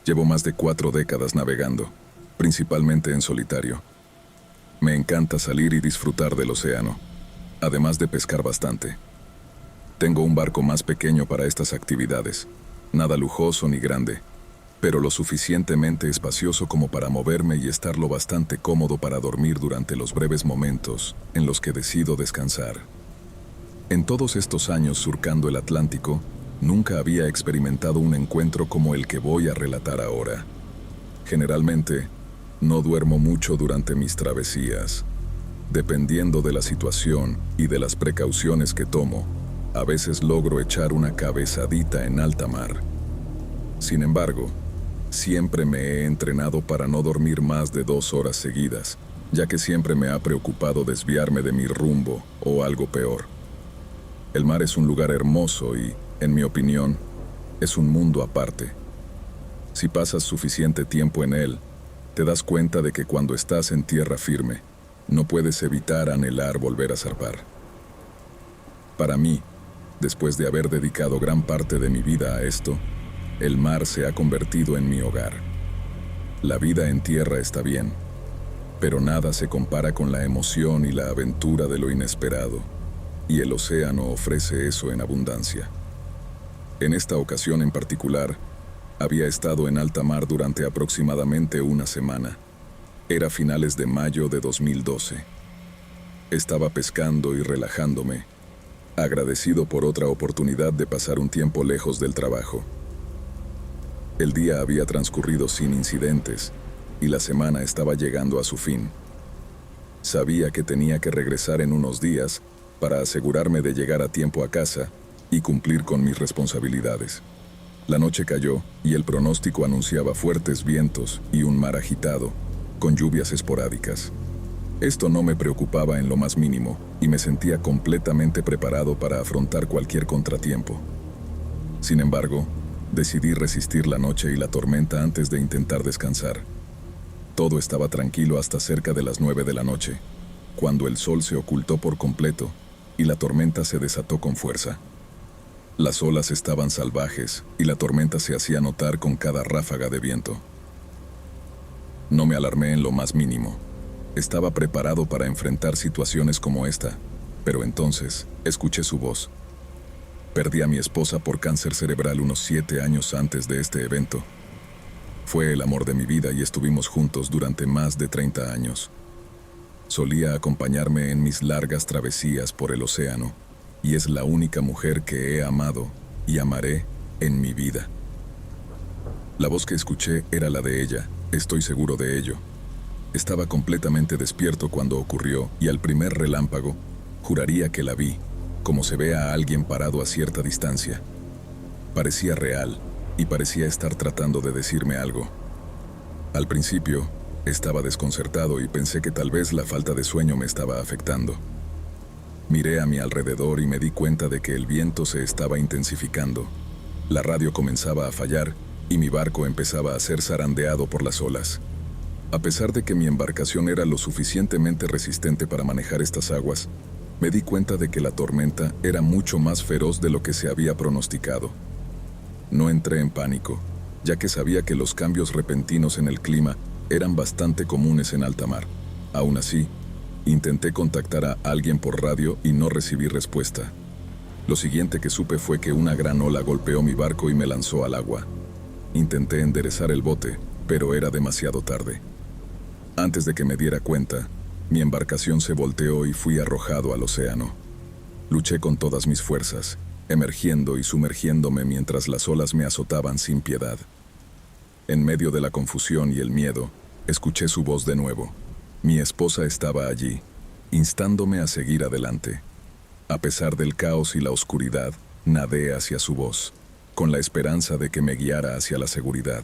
Llevo más de 4 décadas navegando, principalmente en solitario. Me encanta salir y disfrutar del océano, además de pescar bastante. Tengo un barco más pequeño para estas actividades, nada lujoso ni grande, pero lo suficientemente espacioso como para moverme y estar lo bastante cómodo para dormir durante los breves momentos en los que decido descansar. En todos estos años surcando el Atlántico, nunca había experimentado un encuentro como el que voy a relatar ahora. Generalmente, no duermo mucho durante mis travesías. Dependiendo de la situación y de las precauciones que tomo, a veces logro echar una cabezadita en alta mar. Sin embargo, siempre me he entrenado para no dormir más de 2 horas seguidas, ya que siempre me ha preocupado desviarme de mi rumbo o algo peor. El mar es un lugar hermoso y, en mi opinión, es un mundo aparte. Si pasas suficiente tiempo en él, te das cuenta de que cuando estás en tierra firme, no puedes evitar anhelar volver a zarpar. Para mí, después de haber dedicado gran parte de mi vida a esto, el mar se ha convertido en mi hogar. La vida en tierra está bien, pero nada se compara con la emoción y la aventura de lo inesperado, y el océano ofrece eso en abundancia. En esta ocasión en particular, había estado en alta mar durante aproximadamente una semana. Era finales de mayo de 2012. Estaba pescando y relajándome, agradecido por otra oportunidad de pasar un tiempo lejos del trabajo. El día había transcurrido sin incidentes y la semana estaba llegando a su fin. Sabía que tenía que regresar en unos días para asegurarme de llegar a tiempo a casa y cumplir con mis responsabilidades. La noche cayó y el pronóstico anunciaba fuertes vientos y un mar agitado, con lluvias esporádicas. Esto no me preocupaba en lo más mínimo y me sentía completamente preparado para afrontar cualquier contratiempo. Sin embargo, decidí resistir la noche y la tormenta antes de intentar descansar. Todo estaba tranquilo hasta cerca de las 9 de la noche, cuando el sol se ocultó por completo y la tormenta se desató con fuerza. Las olas estaban salvajes y la tormenta se hacía notar con cada ráfaga de viento. No me alarmé en lo más mínimo. Estaba preparado para enfrentar situaciones como esta, pero entonces escuché su voz. Perdí a mi esposa por cáncer cerebral unos 7 años antes de este evento. Fue el amor de mi vida y estuvimos juntos durante más de 30 años. Solía acompañarme en mis largas travesías por el océano, y es la única mujer que he amado y amaré en mi vida. La voz que escuché era la de ella, estoy seguro de ello. Estaba completamente despierto cuando ocurrió y al primer relámpago, juraría que la vi, como se ve a alguien parado a cierta distancia. Parecía real y parecía estar tratando de decirme algo. Al principio, estaba desconcertado y pensé que tal vez la falta de sueño me estaba afectando. Miré a mi alrededor y me di cuenta de que el viento se estaba intensificando. La radio comenzaba a fallar y mi barco empezaba a ser zarandeado por las olas. A pesar de que mi embarcación era lo suficientemente resistente para manejar estas aguas, me di cuenta de que la tormenta era mucho más feroz de lo que se había pronosticado. No entré en pánico, ya que sabía que los cambios repentinos en el clima eran bastante comunes en alta mar. Aún así, intenté contactar a alguien por radio y no recibí respuesta. Lo siguiente que supe fue que una gran ola golpeó mi barco y me lanzó al agua. Intenté enderezar el bote, pero era demasiado tarde. Antes de que me diera cuenta, mi embarcación se volteó y fui arrojado al océano. Luché con todas mis fuerzas, emergiendo y sumergiéndome mientras las olas me azotaban sin piedad. En medio de la confusión y el miedo, escuché su voz de nuevo. Mi esposa estaba allí, instándome a seguir adelante. A pesar del caos y la oscuridad, nadé hacia su voz, con la esperanza de que me guiara hacia la seguridad.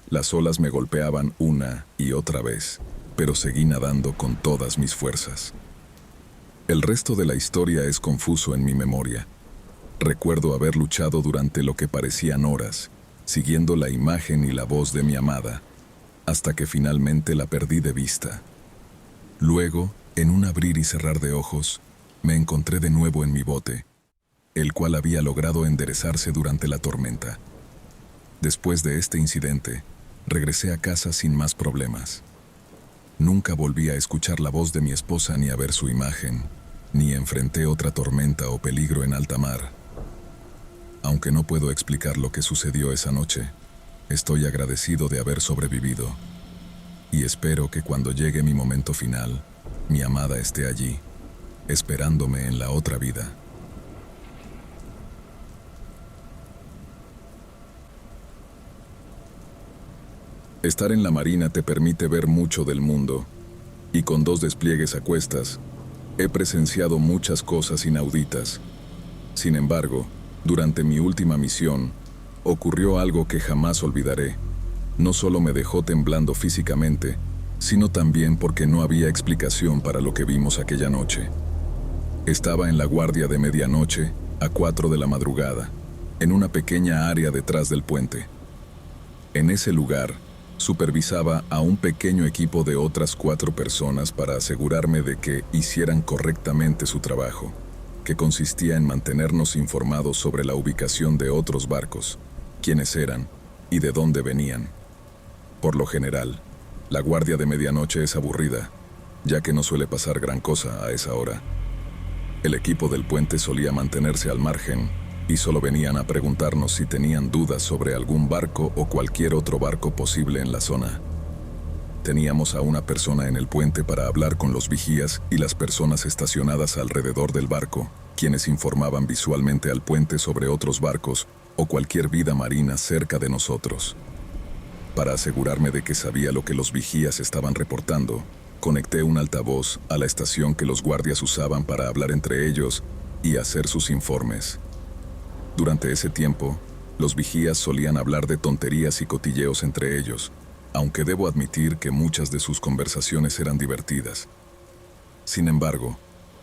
Las olas me golpeaban una y otra vez, pero seguí nadando con todas mis fuerzas. El resto de la historia es confuso en mi memoria. Recuerdo haber luchado durante lo que parecían horas, siguiendo la imagen y la voz de mi amada, hasta que finalmente la perdí de vista. Luego, en un abrir y cerrar de ojos, me encontré de nuevo en mi bote, el cual había logrado enderezarse durante la tormenta. Después de este incidente, Regresé a casa sin más problemas. Nunca volví a escuchar la voz de mi esposa ni a ver su imagen, ni enfrenté otra tormenta o peligro en alta mar. Aunque no puedo explicar lo que sucedió esa noche, estoy agradecido de haber sobrevivido. Y espero que cuando llegue mi momento final, mi amada esté allí, esperándome en la otra vida. Estar en la marina te permite ver mucho del mundo, y con 2 despliegues a cuestas, he presenciado muchas cosas inauditas. Sin embargo, durante mi última misión, ocurrió algo que jamás olvidaré. No solo me dejó temblando físicamente, sino también porque no había explicación para lo que vimos aquella noche. Estaba en la guardia de medianoche, a 4 de la madrugada, en una pequeña área detrás del puente. En ese lugar, supervisaba a un pequeño equipo de otras 4 personas para asegurarme de que hicieran correctamente su trabajo, que consistía en mantenernos informados sobre la ubicación de otros barcos, quiénes eran y de dónde venían. Por lo general, la guardia de medianoche es aburrida, ya que no suele pasar gran cosa a esa hora. El equipo del puente solía mantenerse al margen y solo venían a preguntarnos si tenían dudas sobre algún barco o cualquier otro barco posible en la zona. Teníamos a una persona en el puente para hablar con los vigías y las personas estacionadas alrededor del barco, quienes informaban visualmente al puente sobre otros barcos o cualquier vida marina cerca de nosotros. Para asegurarme de que sabía lo que los vigías estaban reportando, conecté un altavoz a la estación que los guardias usaban para hablar entre ellos y hacer sus informes. Durante ese tiempo, los vigías solían hablar de tonterías y cotilleos entre ellos, aunque debo admitir que muchas de sus conversaciones eran divertidas. Sin embargo,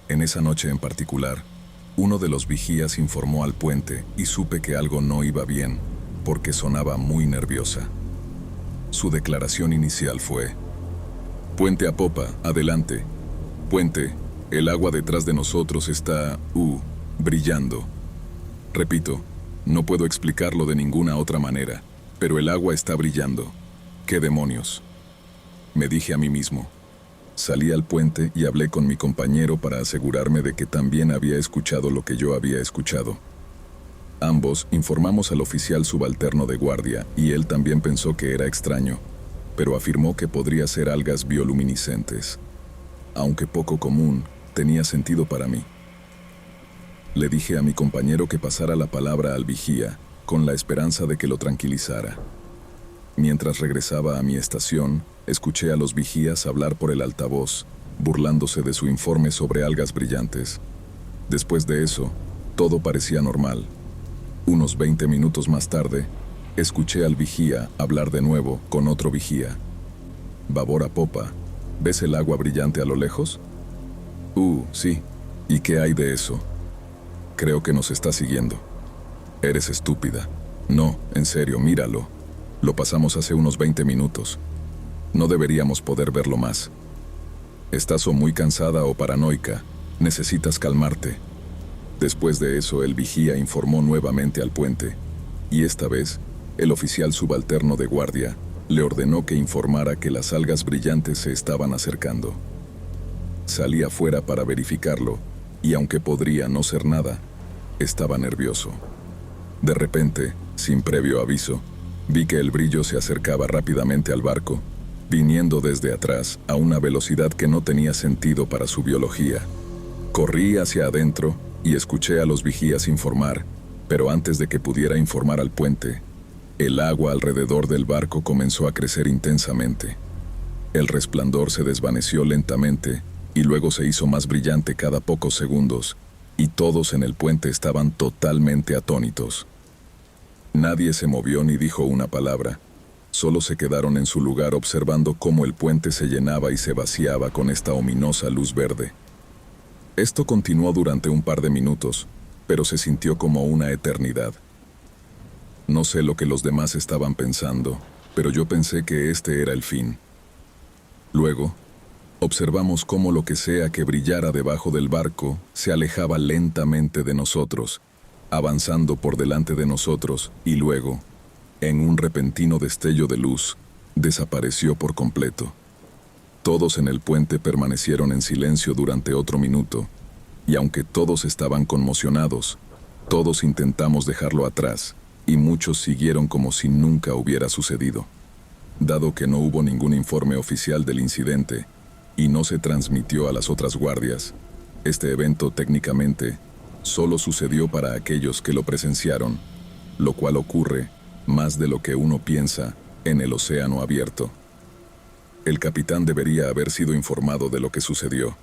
en esa noche en particular, uno de los vigías informó al puente y supe que algo no iba bien, porque sonaba muy nerviosa. Su declaración inicial fue: «Puente a popa, adelante. Puente, el agua detrás de nosotros está, brillando. Repito, no puedo explicarlo de ninguna otra manera, pero el agua está brillando. ¿Qué demonios?», me dije a mí mismo. Salí al puente y hablé con mi compañero para asegurarme de que también había escuchado lo que yo había escuchado. Ambos informamos al oficial subalterno de guardia y él también pensó que era extraño, pero afirmó que podría ser algas bioluminiscentes. Aunque poco común, tenía sentido para mí. Le dije a mi compañero que pasara la palabra al vigía, con la esperanza de que lo tranquilizara. Mientras regresaba a mi estación, escuché a los vigías hablar por el altavoz, burlándose de su informe sobre algas brillantes. Después de eso, todo parecía normal. Unos 20 minutos más tarde, escuché al vigía hablar de nuevo con otro vigía. «Babor a popa, ¿ves el agua brillante a lo lejos?» Sí. ¿Y qué hay de eso?» «Creo que nos está siguiendo». «Eres estúpida». «No, en serio, míralo. Lo pasamos hace unos 20 minutos. No deberíamos poder verlo más». «Estás o muy cansada o paranoica. Necesitas calmarte». Después de eso, el vigía informó nuevamente al puente, y esta vez, el oficial subalterno de guardia le ordenó que informara que las algas brillantes se estaban acercando. Salí afuera para verificarlo, y aunque podría no ser nada, estaba nervioso. De repente, sin previo aviso, vi que el brillo se acercaba rápidamente al barco, viniendo desde atrás a una velocidad que no tenía sentido para su biología. Corrí hacia adentro y escuché a los vigías informar, pero antes de que pudiera informar al puente, el agua alrededor del barco comenzó a crecer intensamente. El resplandor se desvaneció lentamente y luego se hizo más brillante cada pocos segundos, y todos en el puente estaban totalmente atónitos. Nadie se movió ni dijo una palabra, solo se quedaron en su lugar observando cómo el puente se llenaba y se vaciaba con esta ominosa luz verde. Esto continuó durante un par de minutos, pero se sintió como una eternidad. No sé lo que los demás estaban pensando, pero yo pensé que este era el fin. Luego, observamos cómo lo que sea que brillara debajo del barco se alejaba lentamente de nosotros, avanzando por delante de nosotros y luego, en un repentino destello de luz, desapareció por completo. Todos en el puente permanecieron en silencio durante otro minuto, y aunque todos estaban conmocionados, todos intentamos dejarlo atrás, y muchos siguieron como si nunca hubiera sucedido. Dado que no hubo ningún informe oficial del incidente, y no se transmitió a las otras guardias, este evento técnicamente solo sucedió para aquellos que lo presenciaron, lo cual ocurre más de lo que uno piensa en el océano abierto. El capitán debería haber sido informado de lo que sucedió.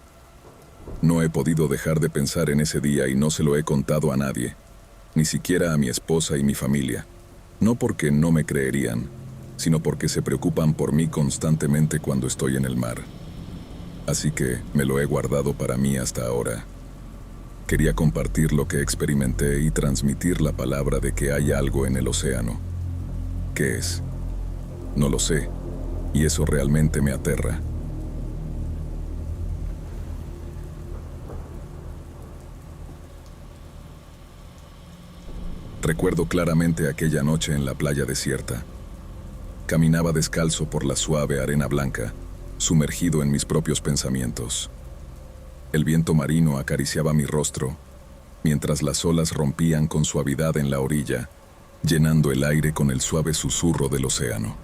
No he podido dejar de pensar en ese día y no se lo he contado a nadie, ni siquiera a mi esposa y mi familia. No porque no me creerían, sino porque se preocupan por mí constantemente cuando estoy en el mar. Así que me lo he guardado para mí hasta ahora. Quería compartir lo que experimenté y transmitir la palabra de que hay algo en el océano. ¿Qué es? No lo sé, y eso realmente me aterra. Recuerdo claramente aquella noche en la playa desierta. Caminaba descalzo por la suave arena blanca, sumergido en mis propios pensamientos. El viento marino acariciaba mi rostro, mientras las olas rompían con suavidad en la orilla, llenando el aire con el suave susurro del océano.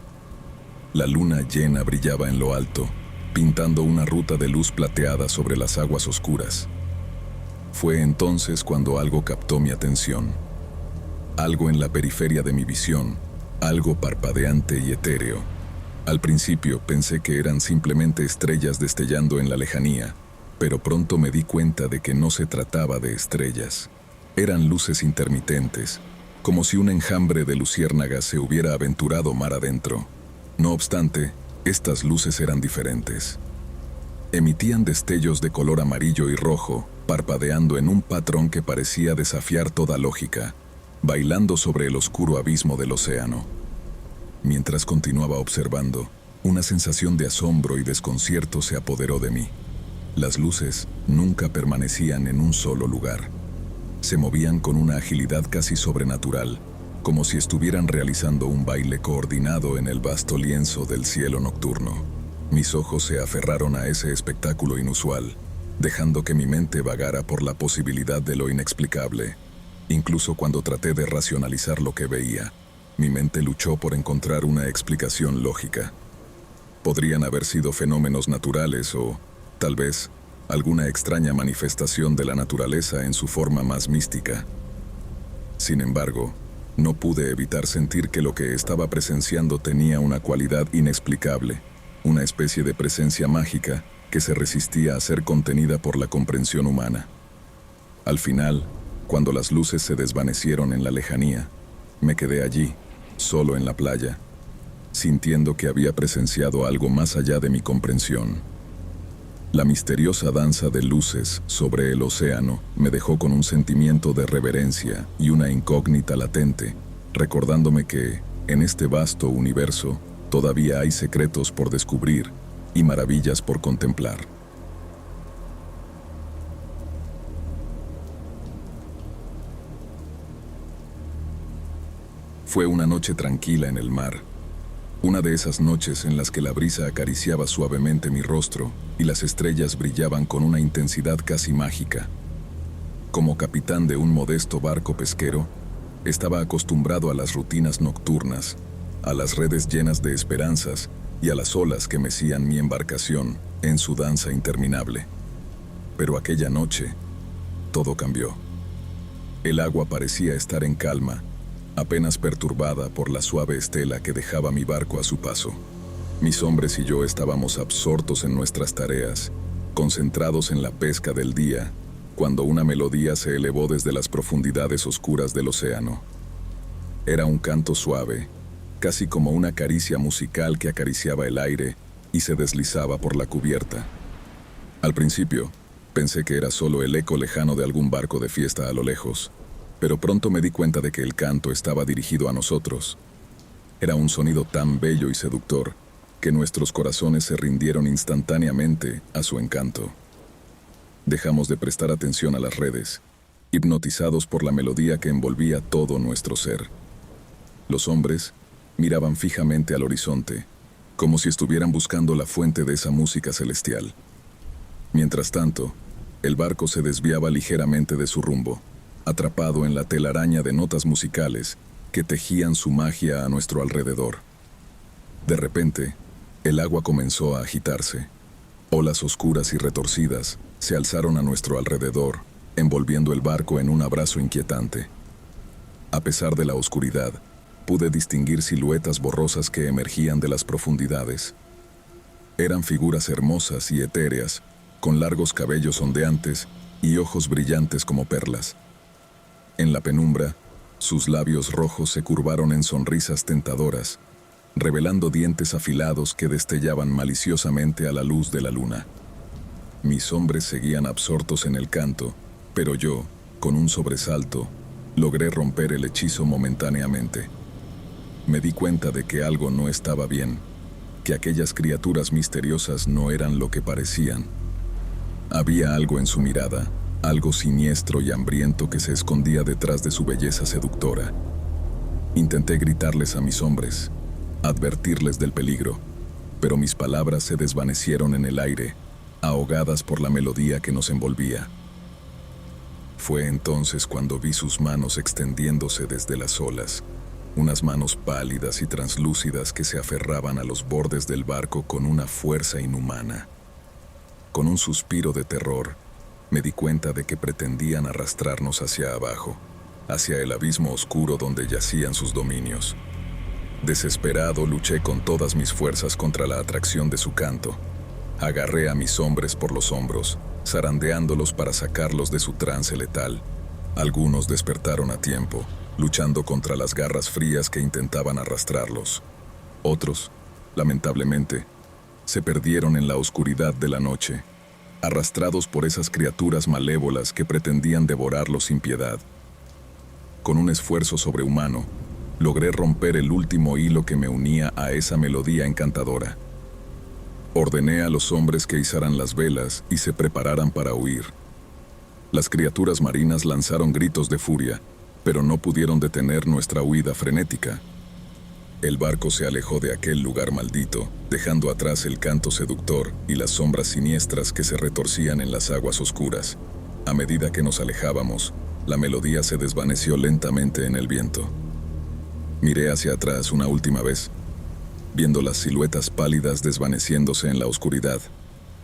La luna llena brillaba en lo alto, pintando una ruta de luz plateada sobre las aguas oscuras. Fue entonces cuando algo captó mi atención. Algo en la periferia de mi visión, algo parpadeante y etéreo. Al principio pensé que eran simplemente estrellas destellando en la lejanía, pero pronto me di cuenta de que no se trataba de estrellas. Eran luces intermitentes, como si un enjambre de luciérnagas se hubiera aventurado mar adentro. No obstante, estas luces eran diferentes. Emitían destellos de color amarillo y rojo, parpadeando en un patrón que parecía desafiar toda lógica, bailando sobre el oscuro abismo del océano. Mientras continuaba observando, una sensación de asombro y desconcierto se apoderó de mí. Las luces nunca permanecían en un solo lugar. Se movían con una agilidad casi sobrenatural, como si estuvieran realizando un baile coordinado en el vasto lienzo del cielo nocturno. Mis ojos se aferraron a ese espectáculo inusual, dejando que mi mente vagara por la posibilidad de lo inexplicable. Incluso cuando traté de racionalizar lo que veía, mi mente luchó por encontrar una explicación lógica. Podrían haber sido fenómenos naturales o, tal vez, alguna extraña manifestación de la naturaleza en su forma más mística. Sin embargo, no pude evitar sentir que lo que estaba presenciando tenía una cualidad inexplicable, una especie de presencia mágica que se resistía a ser contenida por la comprensión humana. Al final, cuando las luces se desvanecieron en la lejanía, me quedé allí, solo en la playa, sintiendo que había presenciado algo más allá de mi comprensión. La misteriosa danza de luces sobre el océano me dejó con un sentimiento de reverencia y una incógnita latente, recordándome que, en este vasto universo, todavía hay secretos por descubrir y maravillas por contemplar. Fue una noche tranquila en el mar. Una de esas noches en las que la brisa acariciaba suavemente mi rostro y las estrellas brillaban con una intensidad casi mágica. Como capitán de un modesto barco pesquero, estaba acostumbrado a las rutinas nocturnas, a las redes llenas de esperanzas y a las olas que mecían mi embarcación en su danza interminable. Pero aquella noche, todo cambió. El agua parecía estar en calma, apenas perturbada por la suave estela que dejaba mi barco a su paso. Mis hombres y yo estábamos absortos en nuestras tareas, concentrados en la pesca del día, cuando una melodía se elevó desde las profundidades oscuras del océano. Era un canto suave, casi como una caricia musical que acariciaba el aire y se deslizaba por la cubierta. Al principio, pensé que era solo el eco lejano de algún barco de fiesta a lo lejos, pero pronto me di cuenta de que el canto estaba dirigido a nosotros. Era un sonido tan bello y seductor que nuestros corazones se rindieron instantáneamente a su encanto. Dejamos de prestar atención a las redes, hipnotizados por la melodía que envolvía todo nuestro ser. Los hombres miraban fijamente al horizonte, como si estuvieran buscando la fuente de esa música celestial. Mientras tanto, el barco se desviaba ligeramente de su rumbo, atrapado en la telaraña de notas musicales que tejían su magia a nuestro alrededor. De repente, el agua comenzó a agitarse. Olas oscuras y retorcidas se alzaron a nuestro alrededor, envolviendo el barco en un abrazo inquietante. A pesar de la oscuridad, pude distinguir siluetas borrosas que emergían de las profundidades. Eran figuras hermosas y etéreas, con largos cabellos ondeantes y ojos brillantes como perlas. En la penumbra, sus labios rojos se curvaron en sonrisas tentadoras, revelando dientes afilados que destellaban maliciosamente a la luz de la luna. Mis hombres seguían absortos en el canto, pero yo, con un sobresalto, logré romper el hechizo momentáneamente. Me di cuenta de que algo no estaba bien, que aquellas criaturas misteriosas no eran lo que parecían. Había algo en su mirada, algo siniestro y hambriento que se escondía detrás de su belleza seductora. Intenté gritarles a mis hombres, advertirles del peligro, pero mis palabras se desvanecieron en el aire, ahogadas por la melodía que nos envolvía. Fue entonces cuando vi sus manos extendiéndose desde las olas, unas manos pálidas y translúcidas que se aferraban a los bordes del barco con una fuerza inhumana. Con un suspiro de terror, me di cuenta de que pretendían arrastrarnos hacia abajo, hacia el abismo oscuro donde yacían sus dominios. Desesperado, luché con todas mis fuerzas contra la atracción de su canto. Agarré a mis hombres por los hombros, zarandeándolos para sacarlos de su trance letal. Algunos despertaron a tiempo, luchando contra las garras frías que intentaban arrastrarlos. Otros, lamentablemente, se perdieron en la oscuridad de la noche, arrastrados por esas criaturas malévolas que pretendían devorarlos sin piedad. Con un esfuerzo sobrehumano, logré romper el último hilo que me unía a esa melodía encantadora. Ordené a los hombres que izaran las velas y se prepararan para huir. Las criaturas marinas lanzaron gritos de furia, pero no pudieron detener nuestra huida frenética. El barco se alejó de aquel lugar maldito, dejando atrás el canto seductor y las sombras siniestras que se retorcían en las aguas oscuras. A medida que nos alejábamos, la melodía se desvaneció lentamente en el viento. Miré hacia atrás una última vez, viendo las siluetas pálidas desvaneciéndose en la oscuridad,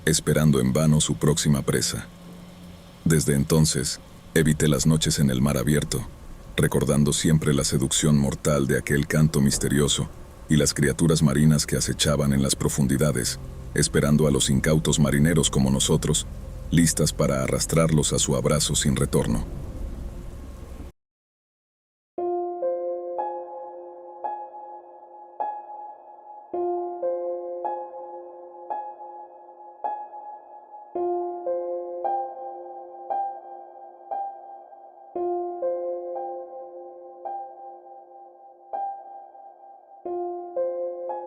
esperando en vano su próxima presa. Desde entonces, evité las noches en el mar abierto, recordando siempre la seducción mortal de aquel canto misterioso y las criaturas marinas que acechaban en las profundidades, esperando a los incautos marineros como nosotros, listas para arrastrarlos a su abrazo sin retorno.